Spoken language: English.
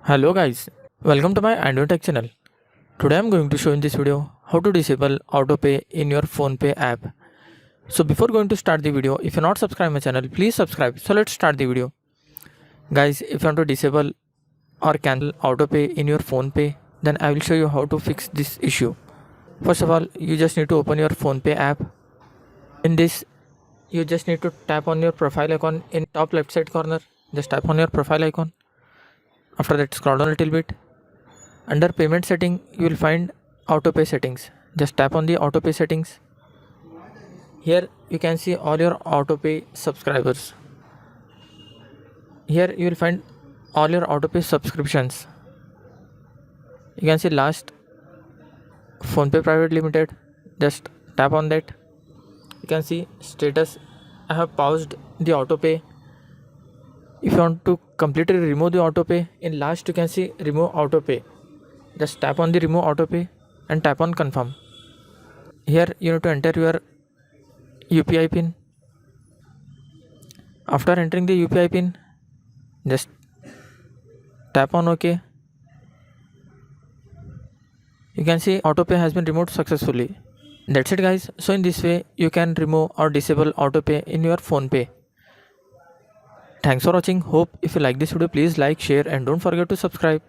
Hello guys, welcome to my Android Tech channel. Today I am going to show in this video how to disable autopay in your Phonepe app. So before going to start the video, if you're not subscribed my channel, please subscribe. So let's start the video. Guys, if you want to disable or cancel autopay in your Phonepe, then I will show you how to fix this issue. First of all, you just need to open your Phonepe app. In this, you just need to tap on your profile icon in top left side corner. Just tap on your profile icon. After that, scroll down a little bit. Under payment setting, you will find autopay settings. Just tap on the autopay settings. Here you can see all your autopay subscribers. Here you will find all your autopay subscriptions. You can see last Phonepe Private Limited. Just tap on that. You can see status. I have paused the autopay. If you want to completely remove the autopay, in last you can see remove autopay. Just tap on the remove autopay and tap on confirm. Here you need to enter your UPI pin. After entering the UPI pin, just tap on OK. You can see autopay has been removed successfully. That's it guys. So in this way you can remove or disable autopay in your Phonepe. Thanks for watching. Hope if you like this video, please like, share and don't forget to subscribe.